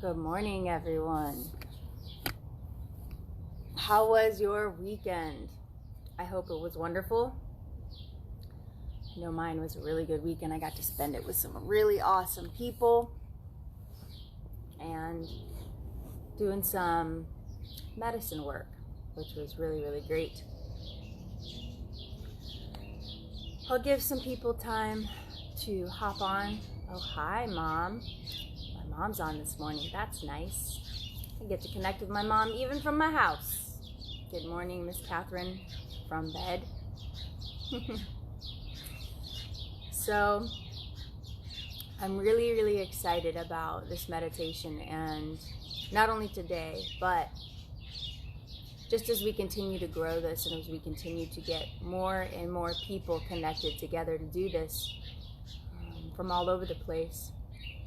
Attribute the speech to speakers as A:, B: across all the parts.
A: Good morning, everyone. How was your weekend? I hope it was wonderful. I know mine was a really good weekend. I got to spend it with some really awesome people and doing some medicine work, which was really, really great. I'll give some people time to hop on. Oh, hi, Mom. My mom's on this morning. That's nice. I get to connect with my mom even from my house. Good morning, Miss Catherine from bed. So I'm really, really excited about this meditation, and not only today, but just as we continue to grow this and as we continue to get more and more people connected together to do this from all over the place,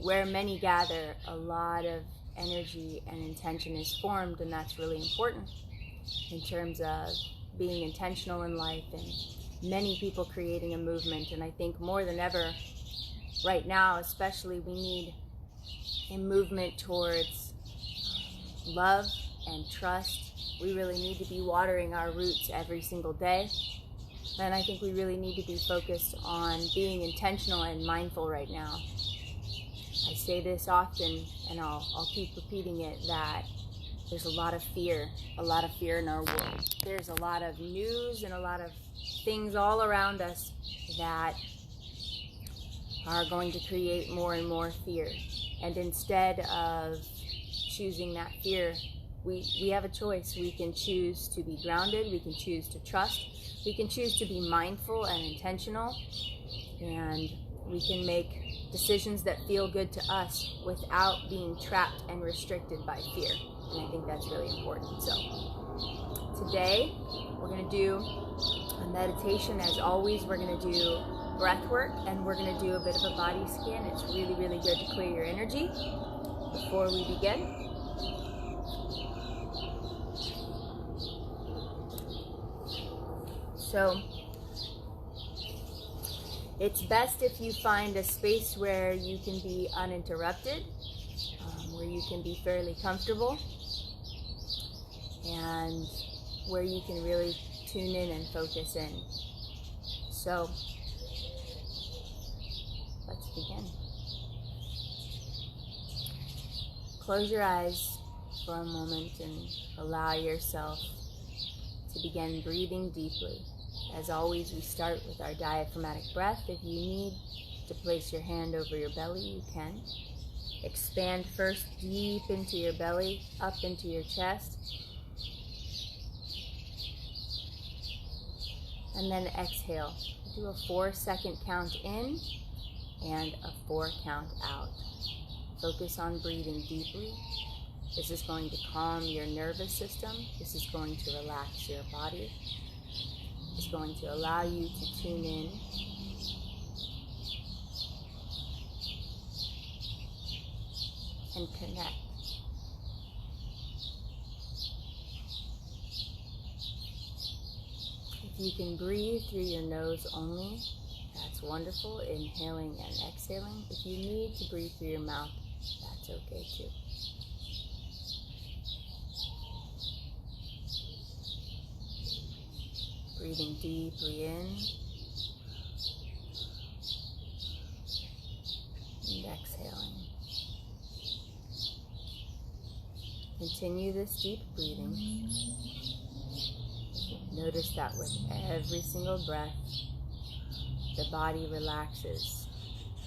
A: where many gather, a lot of energy and intention is formed, and that's really important in terms of being intentional in life and many people creating a movement. And I think more than ever right now, especially, we need a movement towards love and trust. We really need to be watering our roots every single day. And I think we really need to be focused on being intentional and mindful right now. I say this often, and I'll keep repeating it, that there's a lot of fear in our world. There's a lot of news and a lot of things all around us that are going to create more and more fear. And instead of choosing that fear, we have a choice. We can choose to be grounded, we can choose to trust, we can choose to be mindful and intentional, and we can make decisions that feel good to us without being trapped and restricted by fear. And I think that's really important. So today we're going to do a meditation. As always, we're going to do breath work, and we're going to do a bit of a body scan. It's really, really good to clear your energy before we begin. So it's best if you find a space where you can be uninterrupted, where you can be fairly comfortable, and where you can really tune in and focus in. So let's begin. Close your eyes for a moment and allow yourself to begin breathing deeply. As always, we start with our diaphragmatic breath. If you need to place your hand over your belly, you can. Expand first deep into your belly, up into your chest. And then exhale. Do a 4-second count in and a 4 count out. Focus on breathing deeply. This is going to calm your nervous system. This is going to relax your body. It's going to allow you to tune in and connect. If you can breathe through your nose only, that's wonderful, inhaling and exhaling. If you need to breathe through your mouth, that's okay too. Breathing deeply in and exhaling. Continue this deep breathing. Notice that with every single breath, the body relaxes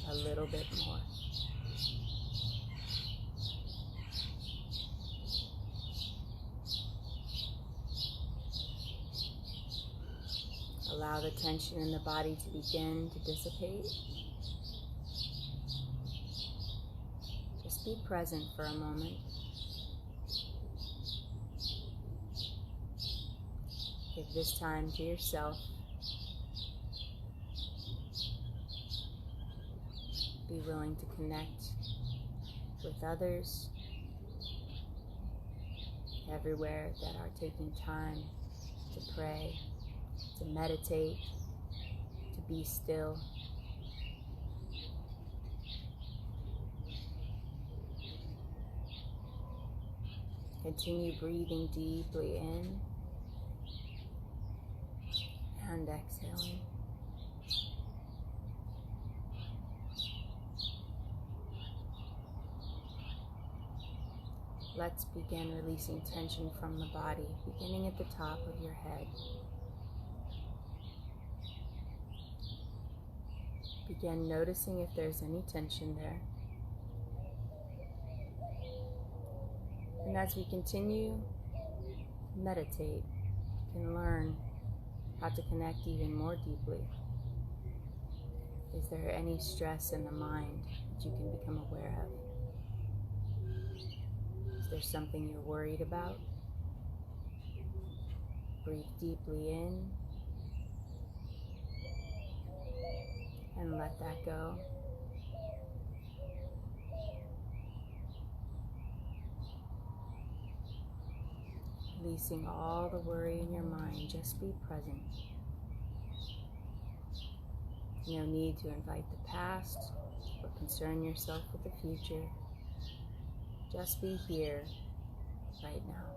A: a little bit more. Allow the tension in the body to begin to dissipate. Just be present for a moment. Give this time to yourself. Be willing to connect with others everywhere that are taking time to pray, to meditate, to be still. Continue breathing deeply in and exhaling. Let's begin releasing tension from the body, beginning at the top of your head. Begin noticing if there's any tension there. And as we continue to meditate, we can learn how to connect even more deeply. Is there any stress in the mind that you can become aware of? Is there something you're worried about? Breathe deeply in and let that go. Releasing all the worry in your mind, just be present. No need to invite the past or concern yourself with the future. Just be here, right now.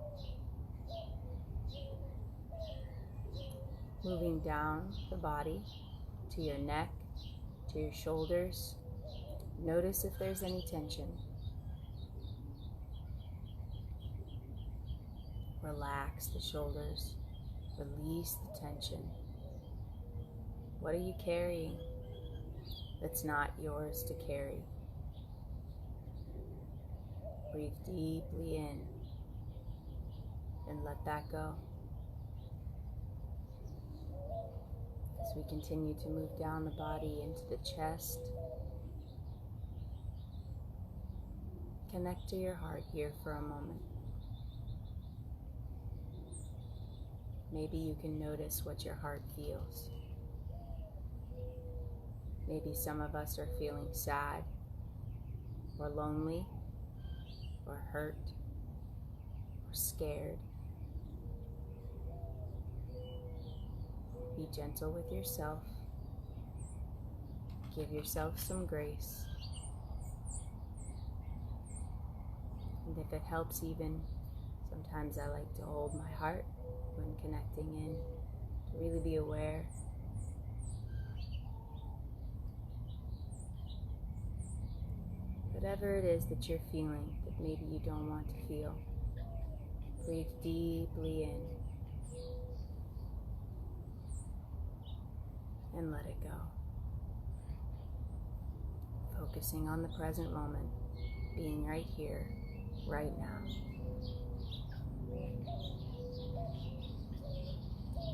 A: Moving down the body to your neck, to your shoulders. Notice if there's any tension. Relax the shoulders. Release the tension. What are you carrying that's not yours to carry? Breathe deeply in and let that go. As we continue to move down the body into the chest, connect to your heart here for a moment. Maybe you can notice what your heart feels. Maybe some of us are feeling sad or lonely or hurt or scared. Be gentle with yourself. Give yourself some grace. And if it helps even, sometimes I like to hold my heart when connecting in, to really be aware. Whatever it is that you're feeling that maybe you don't want to feel, breathe deeply in and let it go. Focusing on the present moment, being right here, right now.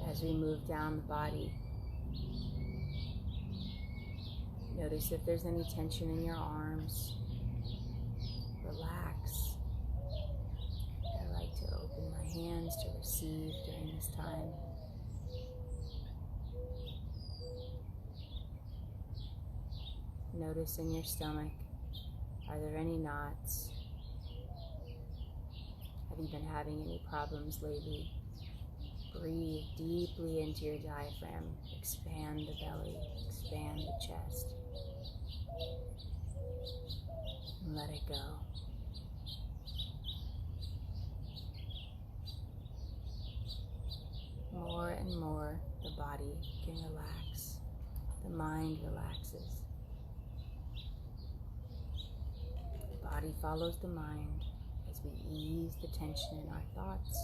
A: As we move down the body, notice if there's any tension in your arms. Relax. I like to open my hands to receive during this time. Notice in your stomach, are there any knots? Have you been having any problems lately? Breathe deeply into your diaphragm. Expand the belly, expand the chest. And let it go. More and more, the body can relax. The mind relaxes. The body follows the mind as we ease the tension in our thoughts.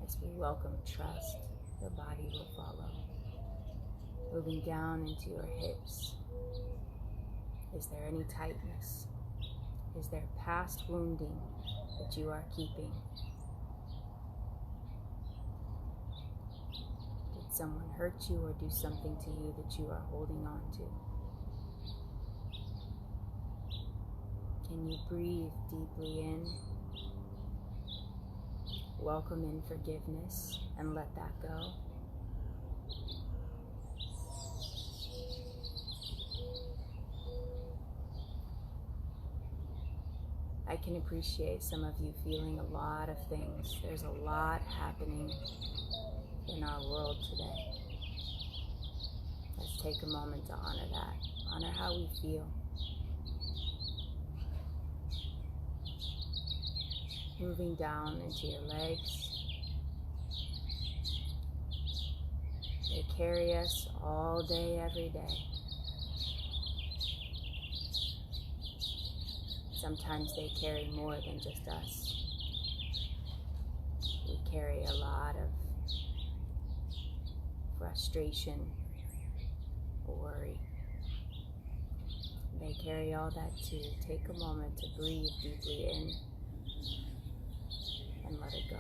A: As we welcome trust, the body will follow. Moving down into your hips. Is there any tightness? Is there past wounding that you are keeping? Did someone hurt you or do something to you that you are holding on to? Can you breathe deeply in? Welcome in forgiveness and let that go. I can appreciate some of you feeling a lot of things. There's a lot happening in our world today. Let's take a moment to honor that. Honor how we feel. moving down into your legs. They carry us all day, every day. Sometimes they carry more than just us. We carry a lot of frustration, worry. They carry all that too. Take a moment to breathe deeply in and let it go.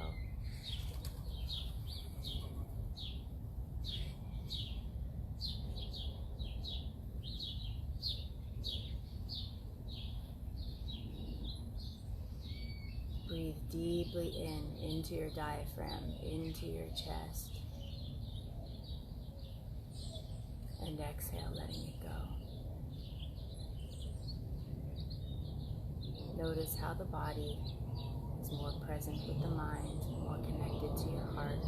A: Breathe deeply in, into your diaphragm, into your chest. And exhale, letting it go. Notice how the body is more present with the mind, more connected to your heart.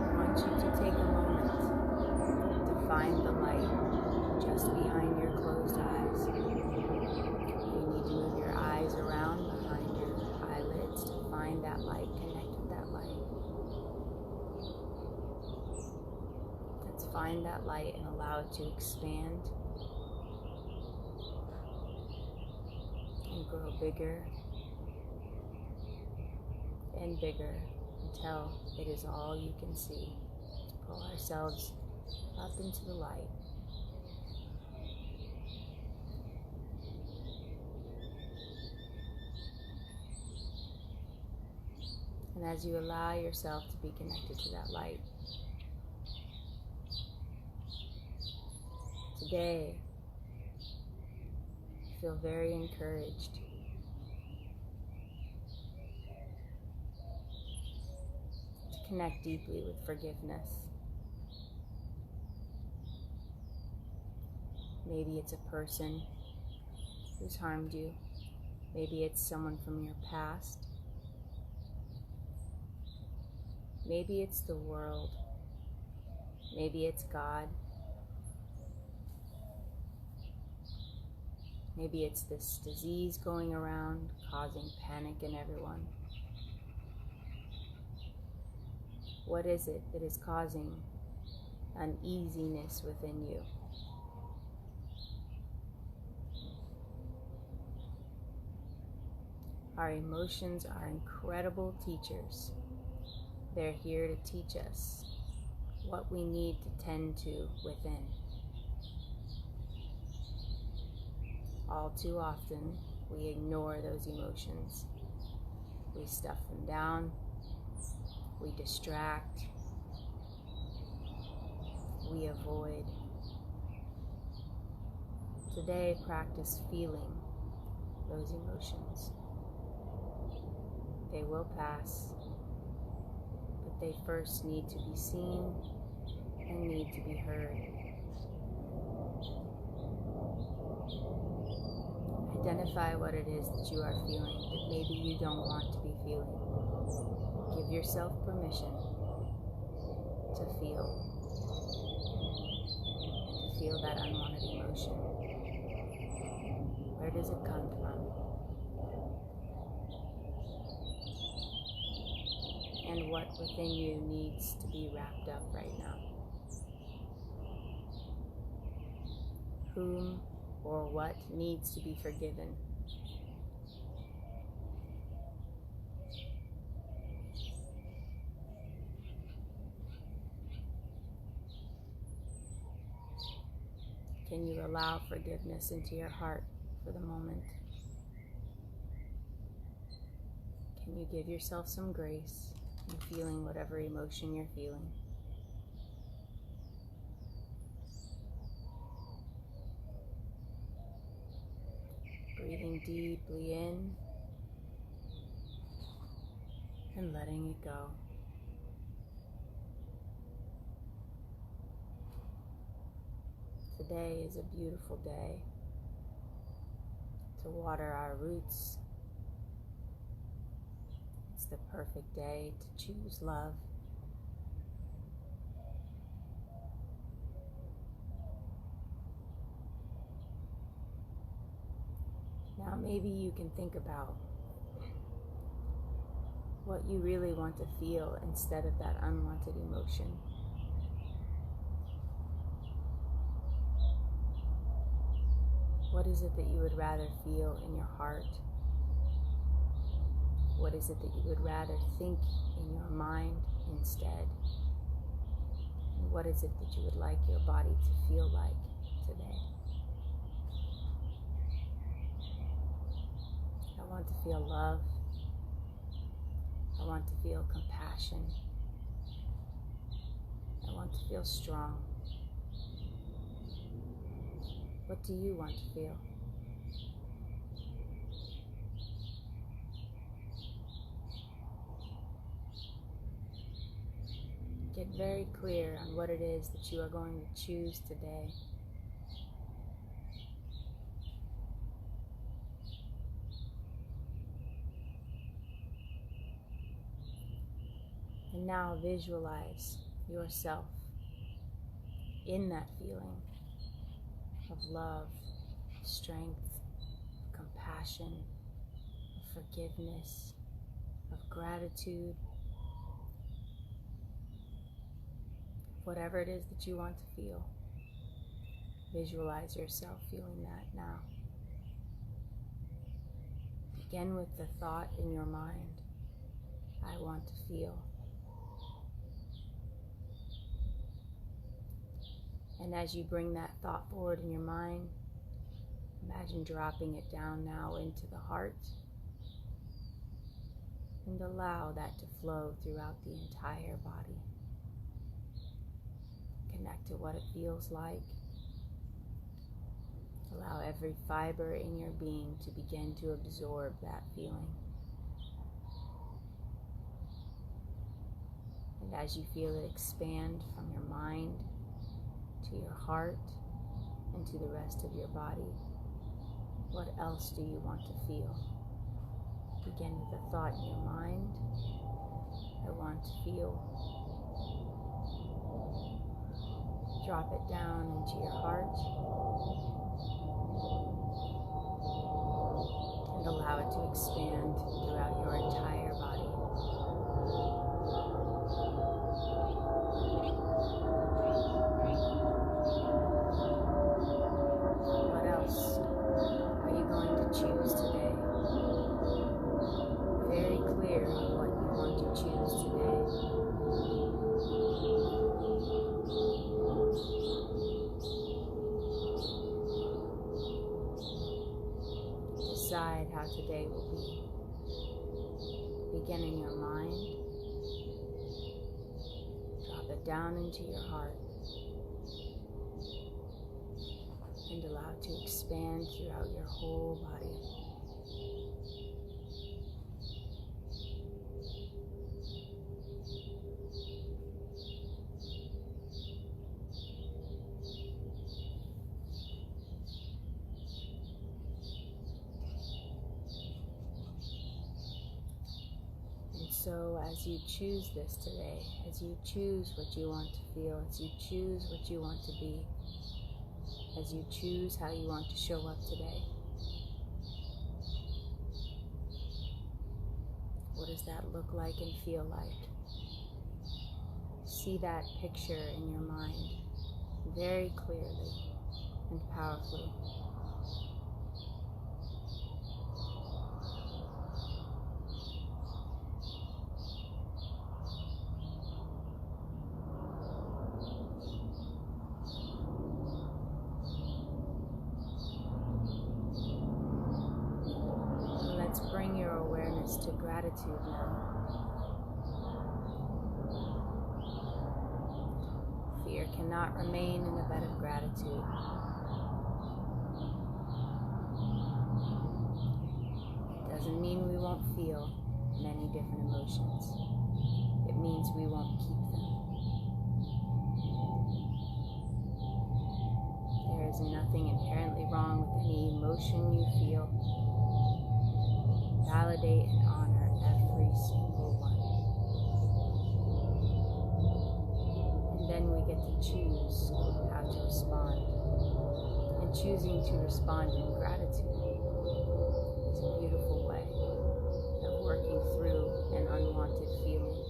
A: I want you to take a moment to find the light just behind your closed eyes. You need to move your eyes around behind your eyelids to find that light, connect with that light. Let's find that light and allow it to expand and grow bigger and bigger until it is all you can see. Let's pull ourselves up into the light. And as you allow yourself to be connected to that light, today, feel very encouraged to connect deeply with forgiveness. Maybe it's a person who's harmed you. Maybe it's someone from your past. Maybe it's the world. Maybe it's God. Maybe it's this disease going around causing panic in everyone. What is it that is causing uneasiness within you? Our emotions are incredible teachers. They're here to teach us what we need to tend to within. All too often, we ignore those emotions. We stuff them down. We distract. We avoid. Today, practice feeling those emotions. They will pass, but they first need to be seen and need to be heard. Identify what it is that you are feeling that maybe you don't want to be feeling. Give yourself permission to feel that unwanted emotion. Where does it come from? And what within you needs to be wrapped up right now? Whom or what needs to be forgiven? Can you allow forgiveness into your heart for the moment? Can you give yourself some grace in feeling whatever emotion you're feeling? Breathing deeply in and letting it go. Today is a beautiful day to water our roots. It's the perfect day to choose love, maybe you can think about what you really want to feel instead of that unwanted emotion. What is it that you would rather feel in your heart? What is it that you would rather think in your mind instead? And what is it that you would like your body to feel like today? I want to feel love. I want to feel compassion. I want to feel strong. What do you want to feel? Get very clear on what it is that you are going to choose today. And now visualize yourself in that feeling of love, strength, compassion, of forgiveness, of gratitude. Whatever it is that you want to feel, visualize yourself feeling that now. Begin with the thought in your mind, I want to feel. And as you bring that thought forward in your mind, imagine dropping it down now into the heart and allow that to flow throughout the entire body. Connect to what it feels like. Allow every fiber in your being to begin to absorb that feeling. And as you feel it expand from your mind to your heart and to the rest of your body, what else do you want to feel? Begin with a thought in your mind. I want to feel. Drop it down into your heart and allow it to expand throughout your entire body. What else are you going to choose today? Very clear on what you want to choose today. Decide how today will be. Begin in your mind. Drop it down into your heart. And allow it to expand throughout your whole body. So as you choose this today, as you choose what you want to feel, as you choose what you want to be, as you choose how you want to show up today, what does that look like and feel like? See that picture in your mind very clearly and powerfully. Bring your awareness to gratitude now. Fear cannot remain in a bed of gratitude. It doesn't mean we won't feel many different emotions. It means we won't keep them. There is nothing inherently wrong with any emotion you feel. Validate and honor every single one. And then we get to choose how to respond. And choosing to respond in gratitude It's a beautiful way of working through an unwanted feeling.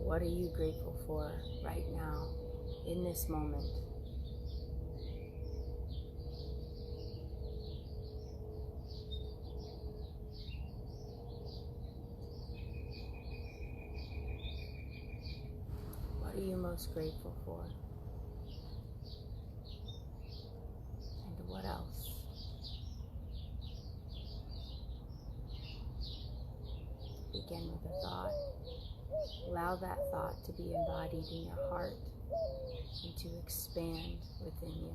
A: What are you grateful for right now, in this moment? What are you most grateful for? And what else? Begin with a thought. Allow that thought to be embodied in your heart and to expand within you.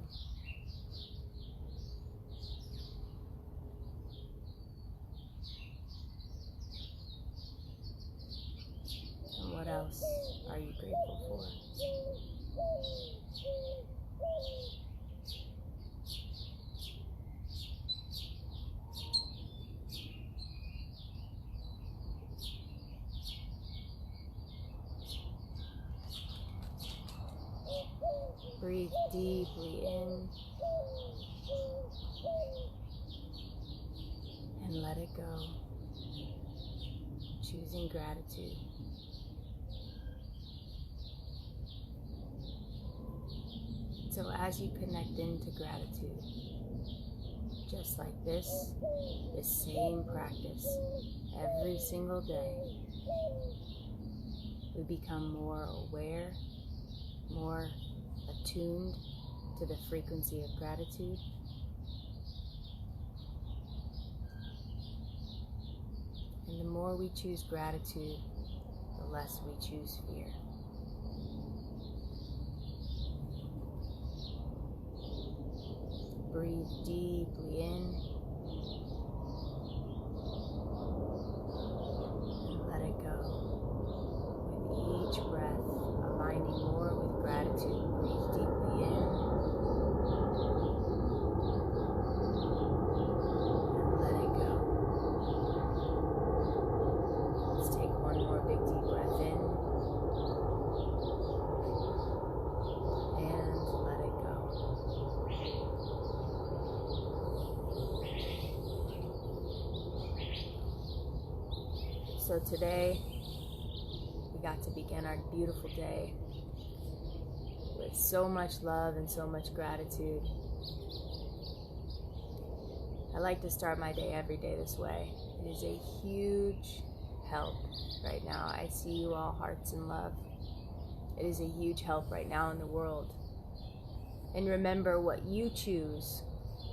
A: And what else are you grateful for? Breathe deeply in and let it go, choosing gratitude. So as you connect into gratitude, just like this same practice, every single day, we become more aware, more attuned to the frequency of gratitude. And the more we choose gratitude, the less we choose fear. Breathe deeply in and let it go. With each breath, aligning more with gratitude. Breathe deeply in and let it go. Let's take one more big deep breath in and let it go. So today, we got to begin our beautiful day with so much love and so much gratitude. I like to start my day every day this way. It is a huge help right now. I see you all hearts and love. It is a huge help right now in the world. And remember, what you choose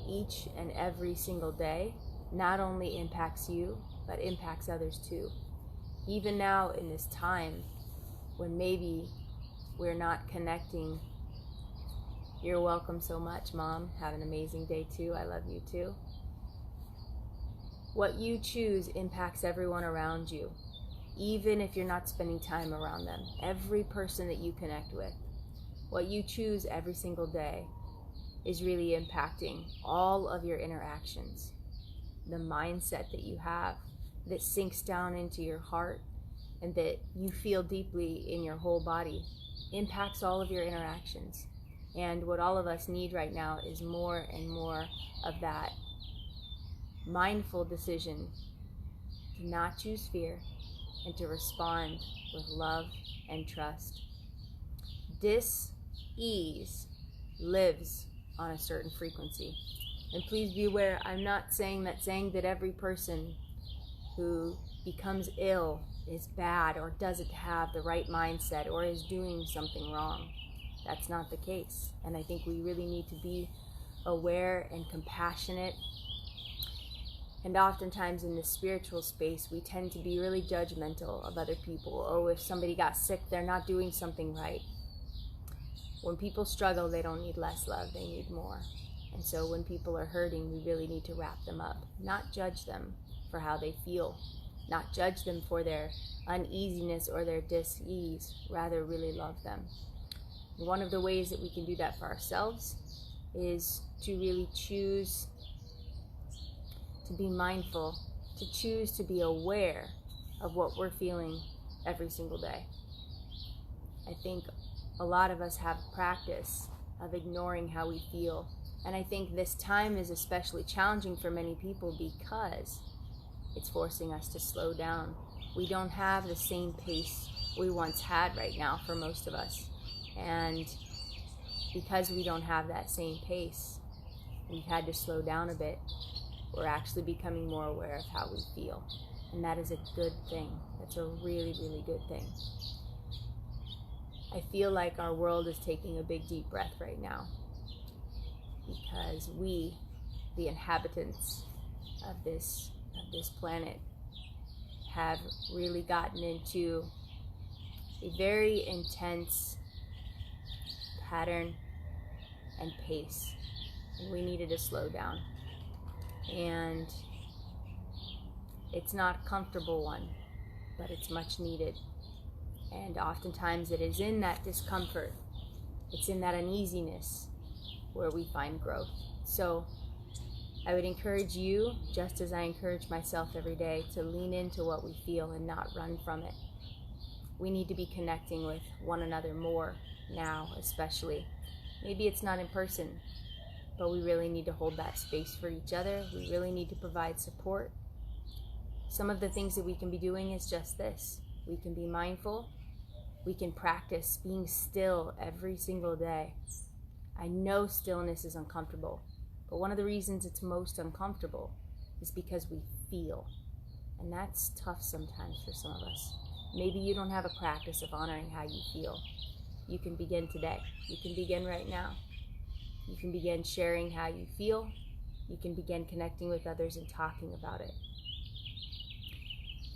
A: each and every single day not only impacts you, but impacts others too. Even now in this time when maybe we're not connecting. You're welcome so much, Mom. Have an amazing day too. I love you too. What you choose impacts everyone around you, even if you're not spending time around them. Every person that you connect with, what you choose every single day is really impacting all of your interactions. The mindset that you have that sinks down into your heart and that you feel deeply in your whole body impacts all of your interactions. And what all of us need right now is more and more of that mindful decision to not choose fear and to respond with love and trust. Dis-ease lives on a certain frequency. And please be aware, I'm not saying that every person who becomes ill is bad or doesn't have the right mindset or is doing something wrong. That's not the case. And I think we really need to be aware and compassionate. And oftentimes in the spiritual space, we tend to be really judgmental of other people. Oh, if somebody got sick, they're not doing something right. When people struggle, they don't need less love, they need more. And so when people are hurting, we really need to wrap them up, not judge them for how they feel, not judge them for their uneasiness or their dis-ease, rather really love them. One of the ways that we can do that for ourselves is to really choose to be mindful, to choose to be aware of what we're feeling every single day. I think a lot of us have practice of ignoring how we feel. And I think this time is especially challenging for many people because it's forcing us to slow down. We don't have the same pace we once had right now for most of us. And because we don't have that same pace, we've had to slow down a bit. We're actually becoming more aware of how we feel. And that is a good thing. That's a really, really good thing. I feel like our world is taking a big deep breath right now because we, the inhabitants of this planet, have really gotten into a very intense pattern and pace, and we needed to slow down. And it's not a comfortable one, but it's much needed. And oftentimes it is in that discomfort, it's in that uneasiness where we find growth. So I would encourage you, just as I encourage myself every day, to lean into what we feel and not run from it. We need to be connecting with one another more now, especially. Maybe it's not in person, but we really need to hold that space for each other. We really need to provide support. Some of the things that we can be doing is just this. We can be mindful. We can practice being still every single day. I know stillness is uncomfortable, but one of the reasons it's most uncomfortable is because we feel. And that's tough sometimes for some of us. Maybe you don't have a practice of honoring how you feel. You can begin today. You can begin right now. You can begin sharing how you feel. You can begin connecting with others and talking about it.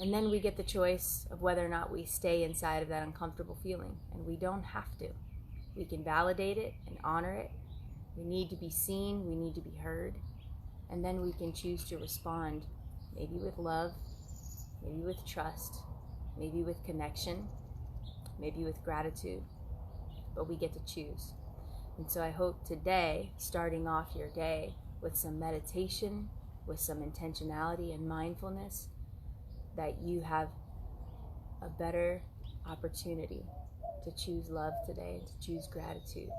A: And then we get the choice of whether or not we stay inside of that uncomfortable feeling. And we don't have to. We can validate it and honor it. We need to be seen. We need to be heard. And then we can choose to respond, maybe with love, maybe with trust, maybe with connection, maybe with gratitude. But we get to choose. And so I hope today, starting off your day with some meditation, with some intentionality and mindfulness, that you have a better opportunity to choose love today, to choose gratitude.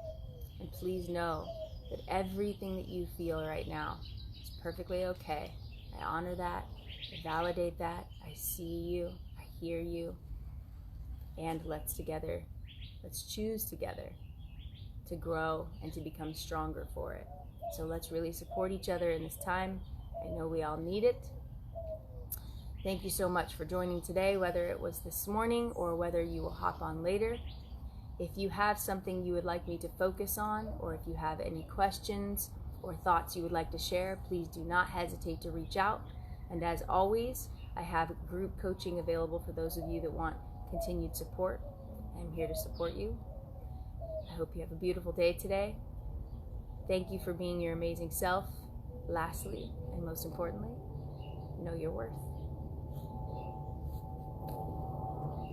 A: And please know that everything that you feel right now is perfectly okay. I honor that, I validate that, I see you, I hear you, and let's choose together to grow and to become stronger for it. So let's really support each other in this time. I know we all need it. Thank you so much for joining today, whether it was this morning or whether you will hop on later. If you have something you would like me to focus on, or if you have any questions or thoughts you would like to share, please do not hesitate to reach out. And as always, I have group coaching available for those of you that want continued support. I'm here to support you. I hope you have a beautiful day today. Thank you for being your amazing self. Lastly, and most importantly, know your worth.